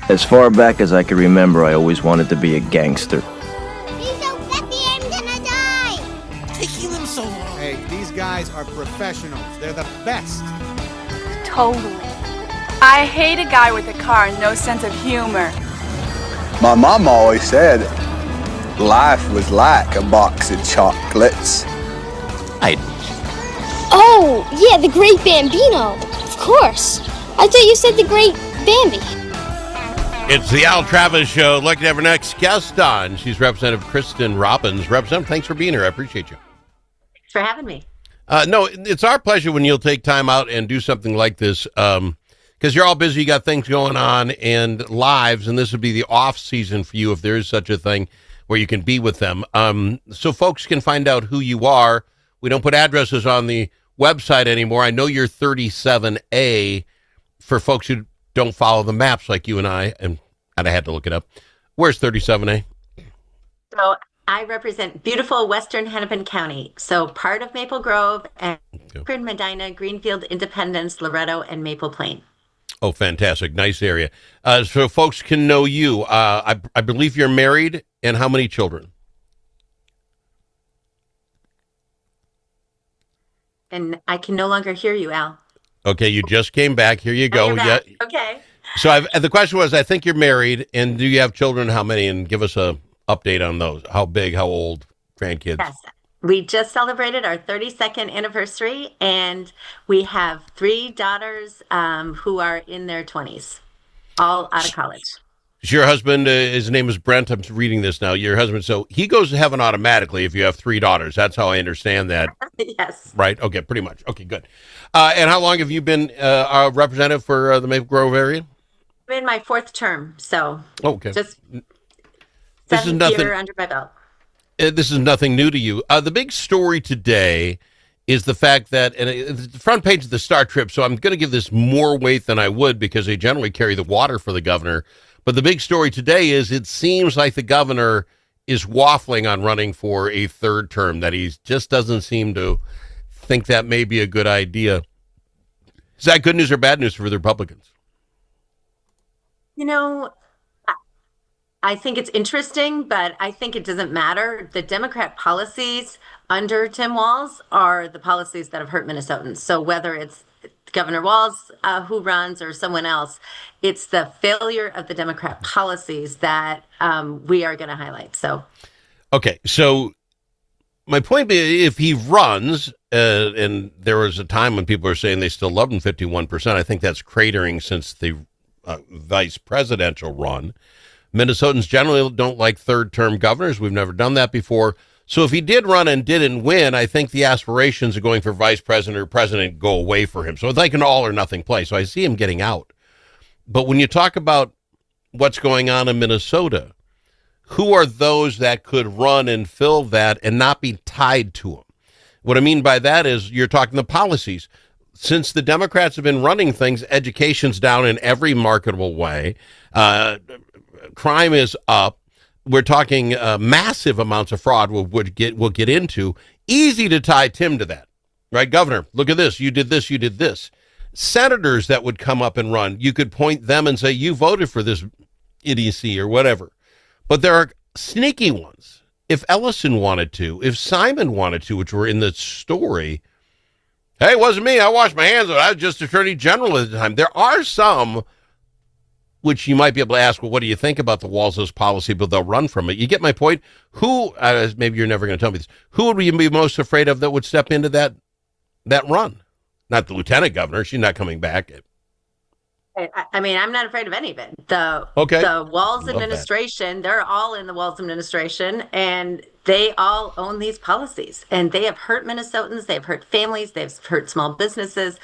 As far back as I can remember, I always wanted to be a gangster. He's so fluffy, I'm gonna die! Taking them so long. Hey, these guys are professionals. They're the best. Totally. I hate a guy with a car and no sense of humor. My mom always said life was like a box of chocolates. Oh, yeah, the Great Bambino. Of course. I thought you said the Great Bambi. It's the Al Travis Show. Looking to have our next guest on. She's Representative Kristin Robbins. Representative, thanks for being here. I appreciate you. Thanks for having me. No, it's our pleasure when you'll take time out and do something like this, because you're all busy. You got things going on and lives, and this would be the off season for you if there is such a thing where you can be with them. So folks can find out who you are. We don't put addresses on the website anymore. I know you're 37A for folks who don't follow the maps like you and I had to look it up. Where's 37A? So I represent beautiful Western Hennepin County. So part of Maple Grove and Medina, Greenfield, Independence, Loretto, and Maple Plain. Oh, fantastic. Nice area. So folks can know you. I believe you're married, and how many children? And I can no longer hear you, Al. Okay, you just came back. Here you go. Yeah. Okay. So the question was, I think you're married, and do you have children? How many? And give us a update on those. How big, how old, grandkids? Yes. We just celebrated our 32nd anniversary, and we have 3 daughters who are in their 20s, all out of college. Your husband, his name is Brent. I'm reading this now. Your husband, so he goes to heaven automatically if you have 3 daughters. That's how I understand that. Yes. Right? Okay, pretty much. Okay, good. And how long have you been a representative for the Maple Grove area? I'm in my 4th term, so okay. Just this is nothing under my belt. This is nothing new to you. The big story today is the fact that, and it's the front page of the Star Trip, so I'm going to give this more weight than I would because they generally carry the water for the governor. But the big story today is it seems like the governor is waffling on running for a 3rd term, that he just doesn't seem to think that may be a good idea. Is that good news or bad news for the Republicans? You know, I think it's interesting, but I think it doesn't matter. The Democrat policies under Tim Walz are the policies that have hurt Minnesotans. So whether it's Governor Walz who runs or someone else, it's the failure of the Democrat policies that we are going to highlight. So, okay. So my point being, if he runs, and there was a time when people are saying they still love him 51%, I think that's cratering since the vice presidential run. Minnesotans generally don't like 3rd-term governors. We've never done that before. So if he did run and didn't win, I think the aspirations of going for vice president or president go away for him. So it's like an all or nothing play. So I see him getting out. But when you talk about what's going on in Minnesota, who are those that could run and fill that and not be tied to him? What I mean by that is you're talking the policies. Since the Democrats have been running things, education's down in every marketable way. Crime is up. We're talking massive amounts of fraud we'll get into. Easy to tie Tim to that, right? Governor, look at this. You did this. You did this. Senators that would come up and run, you could point them and say, you voted for this idiocy or whatever. But there are sneaky ones. If Ellison wanted to, if Simon wanted to, which were in the story, hey, it wasn't me. I washed my hands. I was just Attorney General at the time. There are some which you might be able to ask, well, what do you think about the Walz's policy, but they'll run from it. You get my point? Who, maybe you're never going to tell me this, who would we be most afraid of that would step into that run? Not the lieutenant governor. She's not coming back. I mean, I'm not afraid of any of it. The Walz administration, they're all in the Walz administration, and they all own these policies. And they have hurt Minnesotans. They've hurt families. They've hurt small businesses.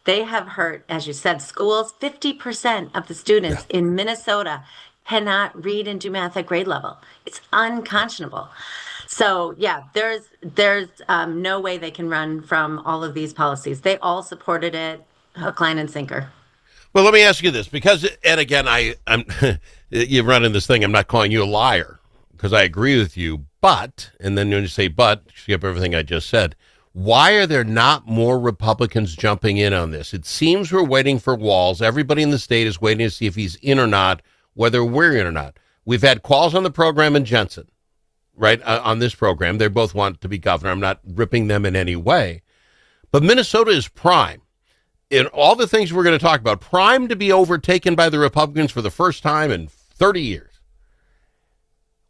They have hurt, as you said, schools. 50% of the students in Minnesota cannot read and do math at grade level. It's unconscionable. So, yeah, there's no way they can run from all of these policies. They all supported it, hook, line, and sinker. Well, let me ask you this, because, and again, I'm you're running this thing. I'm not calling you a liar because I agree with you. But, and then when you say but, skip everything I just said. Why are there not more Republicans jumping in on this? It seems we're waiting for Walz. Everybody in the state is waiting to see if he's in or not. whether we're in or not. We've had calls on the program in Jensen, right, on this program. They both want to be governor. I'm not ripping them in any way. But Minnesota is prime. In all the things we're going to talk about, prime to be overtaken by the Republicans for the first time in 30 years.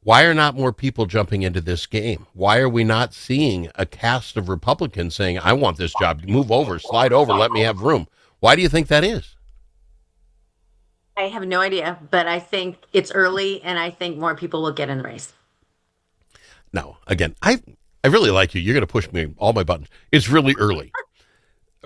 Why are not more people jumping into this game? Why are we not seeing a cast of Republicans saying, I want this job, move over, slide over, let me have room? Why do you think that is? I have no idea, but I think it's early, and I think more people will get in the race. Now, again, I really like you. You're going to push me all my buttons. It's really early.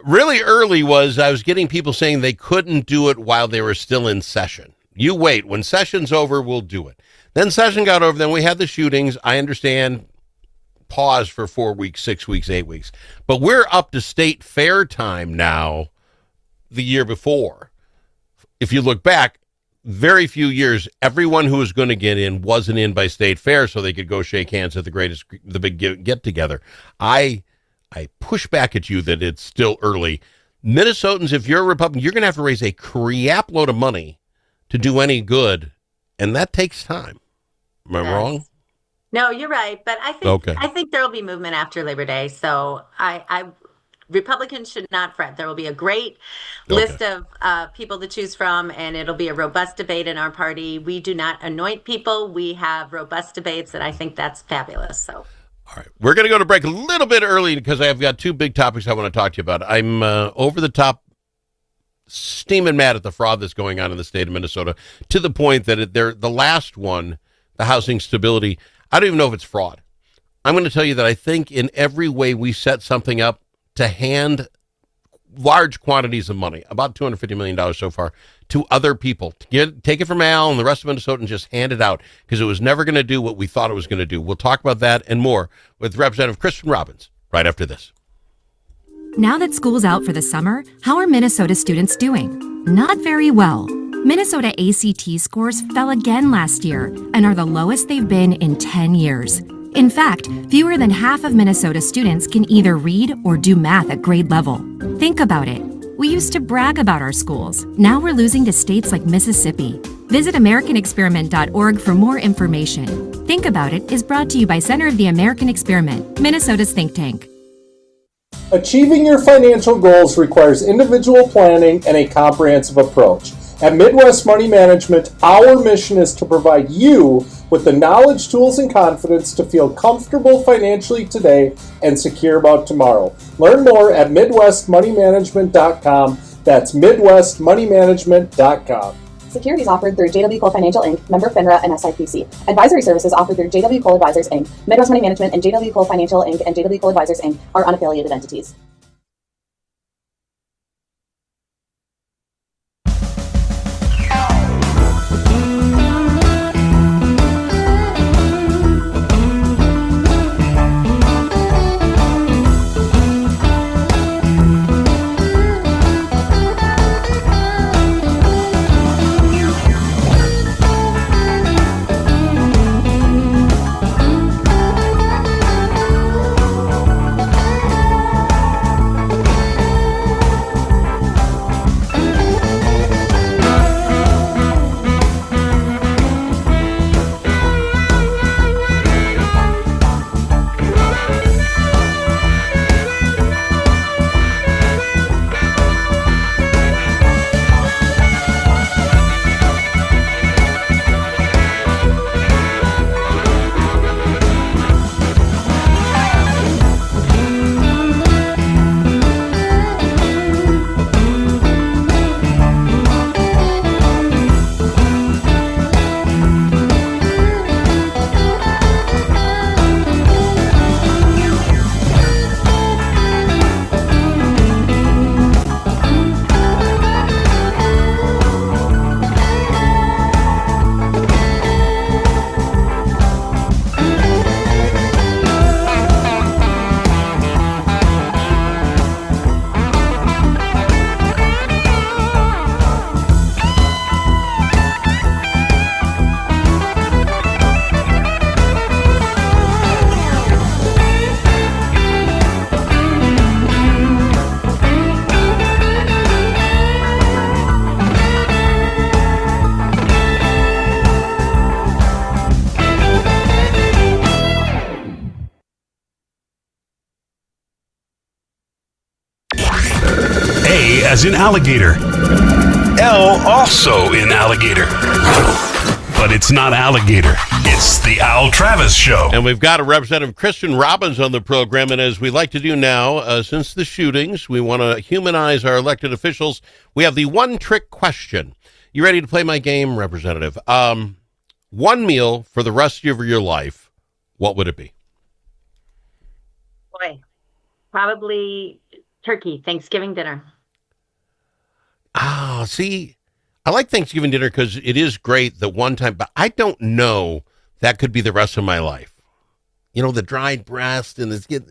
Really early was I was getting people saying they couldn't do it while they were still in session. You wait. When session's over, we'll do it. Then session got over. Then we had the shootings. I understand pause for 4 weeks, 6 weeks, 8 weeks. But we're up to state fair time now the year before. If you look back, very few years, everyone who was going to get in wasn't in by state fair so they could go shake hands at the big get-together. I push back at you that it's still early. Minnesotans, if you're a Republican, you're going to have to raise a crap load of money to do any good, and that takes time. Am I wrong? No, you're right, but I think there will be movement after Labor Day. So Republicans should not fret. There will be a great list of people to choose from, and it'll be a robust debate in our party. We do not anoint people. We have robust debates, and I think that's fabulous. So. All right. We're going to go to break a little bit early because I've got two big topics I want to talk to you about. I'm over the top steaming mad at the fraud that's going on in the state of Minnesota to the point that the last one, the housing stability, I don't even know if it's fraud. I'm going to tell you that I think in every way we set something up to hand large quantities of money, about $250 million so far, to other people. Take it from Al and the rest of Minnesota and just hand it out because it was never going to do what we thought it was going to do. We'll talk about that and more with Representative Kristin Robbins right after this. Now that school's out for the summer, how are Minnesota students doing? Not very well. Minnesota ACT scores fell again last year and are the lowest they've been in 10 years. In fact, fewer than half of Minnesota students can either read or do math at grade level. Think about it. We used to brag about our schools. Now we're losing to states like Mississippi. Visit AmericanExperiment.org for more information. Think About It is brought to you by Center of the American Experiment, Minnesota's think tank. Achieving your financial goals requires individual planning and a comprehensive approach. At Midwest Money Management, our mission is to provide you with the knowledge, tools, and confidence to feel comfortable financially today and secure about tomorrow. Learn more at MidwestMoneyManagement.com. That's MidwestMoneyManagement.com. Securities offered through JW Cole Financial Inc., member FINRA and SIPC. Advisory services offered through JW Cole Advisors Inc. Midwest Money Management and JW Cole Financial Inc. and JW Cole Advisors Inc. are unaffiliated entities. as in alligator. L also in alligator. But it's not alligator. It's the Al Travis Show. And we've got a Representative Kristin Robbins on the program. And as we like to do now, since the shootings, we want to humanize our elected officials. We have the one-trick question. You ready to play my game, Representative? One meal for the rest of your life, what would it be? Boy, probably turkey, Thanksgiving dinner. See, I like Thanksgiving dinner because it is great the one time, but I don't know that could be the rest of my life. You know, the dried breast and this. With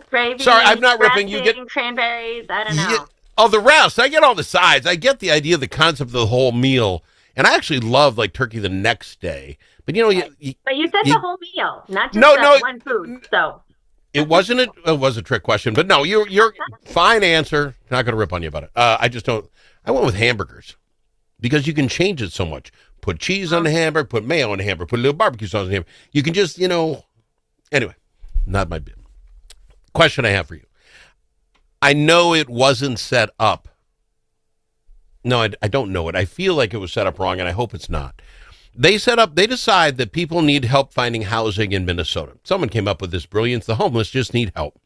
gravy. Sorry, I'm not ripping. You get cranberries. I don't know. The rest. I get all the sides. I get the idea, the concept of the whole meal, and I actually love like turkey the next day. But you know, but you said the whole meal, not just one food. So. It wasn't. It was a trick question, but no, you're fine answer. Not going to rip on you about it. I just don't. I went with hamburgers because you can change it so much. Put cheese on the hamburger, put mayo on the hamburger, put a little barbecue sauce on the hamburger. You can just, Anyway, not my bit. Question I have for you. I know it wasn't set up. No, I don't know it. I feel like it was set up wrong, and I hope it's not. They decide that people need help finding housing in Minnesota. Someone came up with this brilliance. The homeless just need help.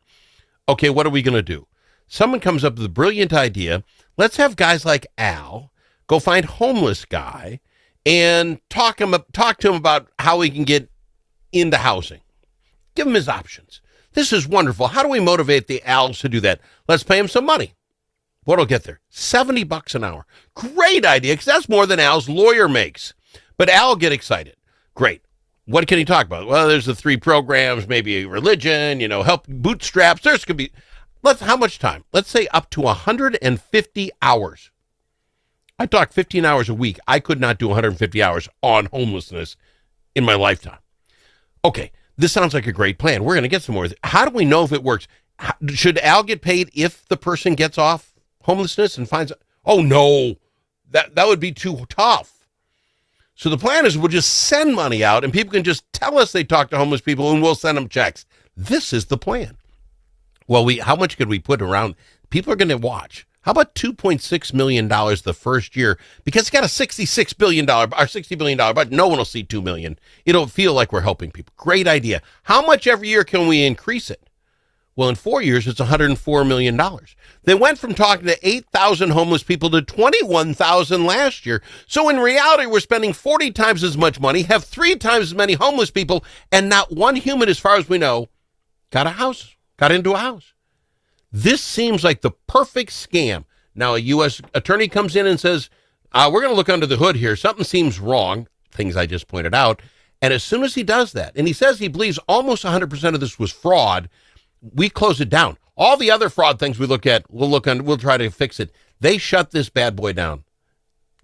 Okay, what are we going to do? Someone comes up with a brilliant idea. Let's have guys like Al go find homeless guy and talk to him about how he can get into housing. Give him his options. This is wonderful. How do we motivate the Als to do that? Let's pay him some money. What'll get there? $70 an hour. Great idea, because that's more than Al's lawyer makes. But Al will get excited. Great. What can he talk about? Well, there's the 3 programs, maybe religion, help bootstraps. There's could be, how much time? Let's say up to 150 hours. I talk 15 hours a week. I could not do 150 hours on homelessness in my lifetime. Okay, this sounds like a great plan. We're going to get some more. How do we know if it works? Should Al get paid if the person gets off homelessness and finds, oh no, that would be too tough. So the plan is we'll just send money out and people can just tell us they talk to homeless people and we'll send them checks. This is the plan. Well, how much could we put around? People are going to watch. How about $2.6 million the first year? Because it's got a $66 billion or $60 billion budget. No one will see $2 million. It'll feel like we're helping people. Great idea. How much every year can we increase it? Well, in 4 years, it's $104 million. They went from talking to 8,000 homeless people to 21,000 last year. So in reality, we're spending 40 times as much money, have 3 times as many homeless people, and not one human, as far as we know, got into a house. This seems like the perfect scam. Now, a U.S. attorney comes in and says, we're going to look under the hood here. Something seems wrong, things I just pointed out. And as soon as he does that, and he says he believes almost 100% of this was fraud, we close it down. All the other fraud things we look at, we'll try to fix it. They shut this bad boy down.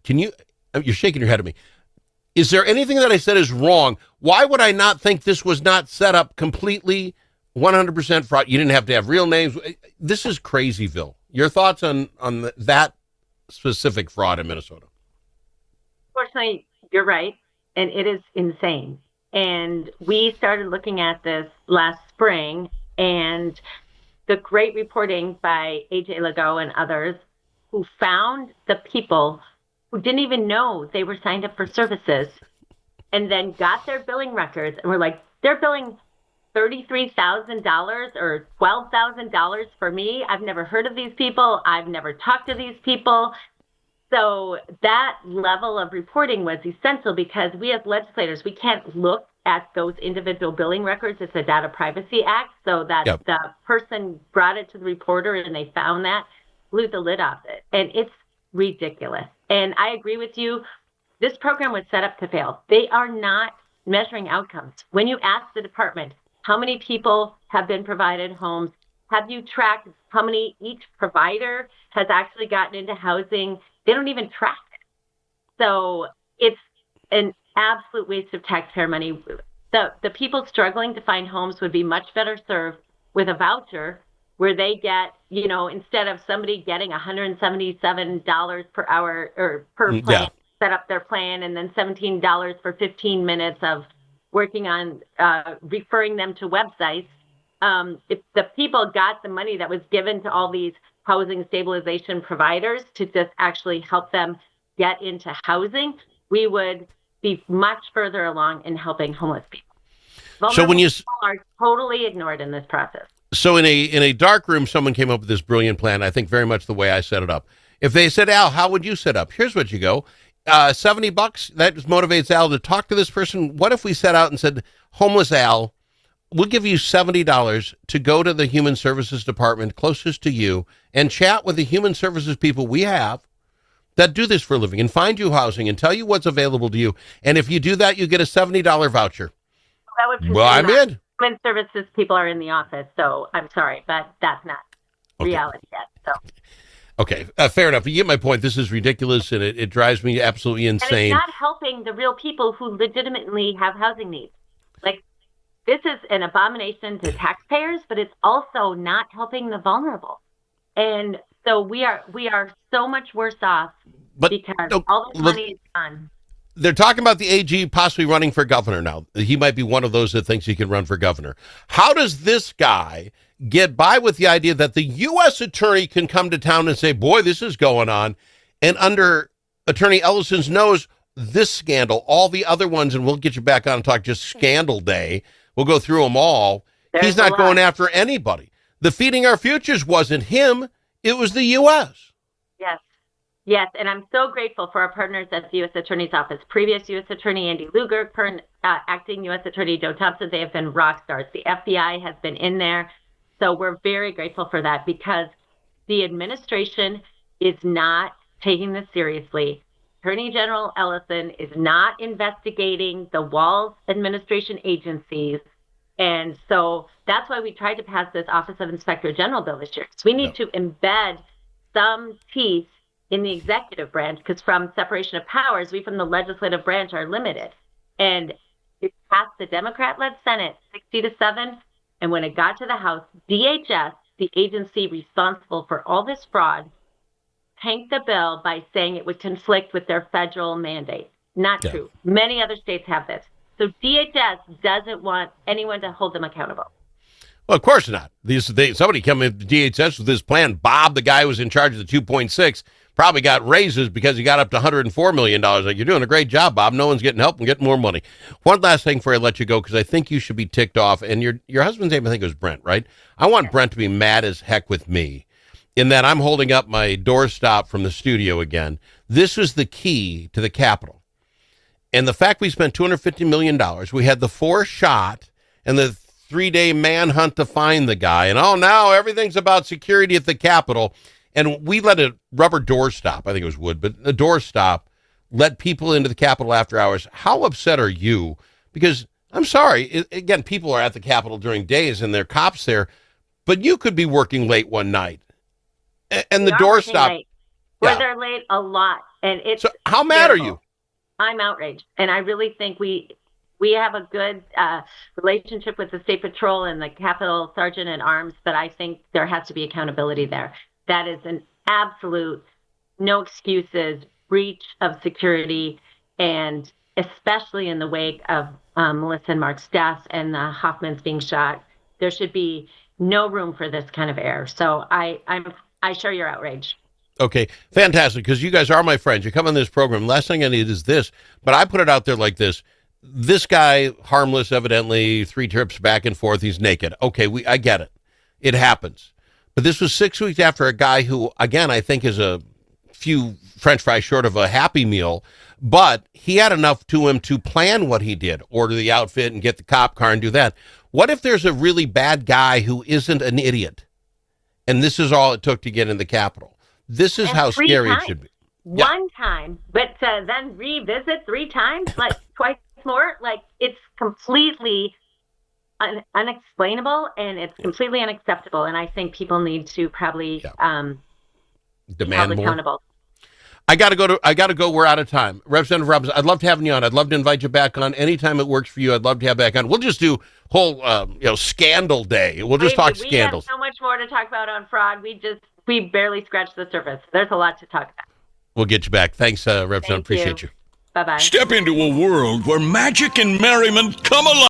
You're shaking your head at me. Is there anything that I said is wrong? Why would I not think this was not set up completely 100% fraud? You didn't have to have real names. This is crazyville. Your thoughts on that specific fraud in Minnesota? Fortunately, you're right. And it is insane. And we started looking at this last spring, and the great reporting by AJ Legault and others who found the people who didn't even know they were signed up for services and then got their billing records and were like, they're billing $33,000 or $12,000 for me. I've never heard of these people. I've never talked to these people. So that level of reporting was essential because we as legislators, we can't look at those individual billing records. It's a Data Privacy Act. So that the person brought it to the reporter and they found that, blew the lid off it. And it's ridiculous. And I agree with you. This program was set up to fail. They are not measuring outcomes. When you ask the department, how many people have been provided homes? Have you tracked how many each provider has actually gotten into housing? They don't even track it. So it's an absolute waste of taxpayer money. The people struggling to find homes would be much better served with a voucher where they get, instead of somebody getting $177 per hour or per plan, set up their plan, and then $17 for 15 minutes of working on referring them to websites. If the people got the money that was given to all these housing stabilization providers to just actually help them get into housing, we would be much further along in helping homeless people. So when you people are totally ignored in this process. So in a dark room, someone came up with this brilliant plan. I think very much the way I set it up. If they said, Al, how would you set up? Here's what you go. $70, that just motivates Al to talk to this person. What if we set out and said, homeless Al, we'll give you $70 to go to the human services department closest to you and chat with the human services people we have that do this for a living and find you housing and tell you what's available to you. And if you do that, you get a $70 voucher. That would well, I'm in. Human services people are in the office, so I'm sorry, but that's not reality yet. So. Okay, fair enough. You get my point. This is ridiculous, and it drives me absolutely insane. And it's not helping the real people who legitimately have housing needs. Like, this is an abomination to taxpayers, but it's also not helping the vulnerable. And so we are so much worse off because all this money is gone. They're talking about the AG possibly running for governor now. He might be one of those that thinks he can run for governor. How does this guy get by with the idea that the U.S. attorney can come to town and say, boy, this is going on, and under Attorney Ellison's nose, this scandal, all the other ones, and we'll get you back on and talk just scandal day. We'll go through them all. He's not going after anybody. The Feeding Our Futures wasn't him. It was the U.S. Yes, and I'm so grateful for our partners at the U.S. Attorney's Office. Previous U.S. Attorney Andy Luger, current acting U.S. Attorney Joe Thompson, they have been rock stars. The FBI has been in there. So we're very grateful for that because the administration is not taking this seriously. Attorney General Ellison is not investigating the Walz administration agencies. And so that's why we tried to pass this Office of Inspector General bill this year. So we need to embed some teeth in the executive branch, because from separation of powers, we from the legislative branch are limited. And it passed the Democrat-led Senate 60-7. And when it got to the House, DHS, the agency responsible for all this fraud, tanked the bill by saying it would conflict with their federal mandate. Not true. Many other states have this. So DHS doesn't want anyone to hold them accountable. Well, of course not. Somebody came in DHS with this plan. Bob, the guy who was in charge of the 2.6, probably got raises because he got up to $104 million. Like, you're doing a great job, Bob. No one's getting help and getting more money. One last thing before I let you go, because I think you should be ticked off. And your husband's name, I think, was Brent, right? I want Brent to be mad as heck with me in that I'm holding up my doorstop from the studio again. This was the key to the Capitol. And the fact we spent $250 million, we had the 4 shot and the 3-day manhunt to find the guy. And now everything's about security at the Capitol. And we let a rubber doorstop, I think it was wood, but a doorstop let people into the Capitol after hours. How upset are you? Because I'm sorry, again, people are at the Capitol during days and there are cops there, but you could be working late one night. And the doorstop. We're there late a lot. And it's so how mad are you? I'm outraged. And I really think we have a good relationship with the State Patrol and the Capitol Sergeant at Arms, but I think there has to be accountability there. That is an absolute, no excuses, breach of security, and especially in the wake of Melissa and Mark's deaths and the Hoffmans being shot, there should be no room for this kind of error. So I share your outrage. Okay, fantastic, because you guys are my friends. You come on this program. Last thing I need is this, but I put it out there like this. This guy, harmless, evidently, 3 trips back and forth, he's naked. Okay, I get it. It happens. But this was 6 weeks after a guy who, again, I think is a few French fries short of a Happy Meal, but he had enough to him to plan what he did, order the outfit and get the cop car and do that. What if there's a really bad guy who isn't an idiot? And this is all it took to get in the Capitol. This is how scary it should be. One time, but to then revisit 3 times, like twice more, like it's completely unexplainable and it's completely unacceptable. And I think people need to probably demand more. Accountable. I gotta go. We're out of time. Representative Robbins, I'd love to have you on. I'd love to invite you back on anytime it works for you. I'd love to have back on. We'll just do whole scandal day. We'll just talk scandals. We have so much more to talk about on fraud. We barely scratched the surface. There's a lot to talk about. We'll get you back. Thanks, Representative. Appreciate you. Bye-bye. Step into a world where magic and merriment come alive.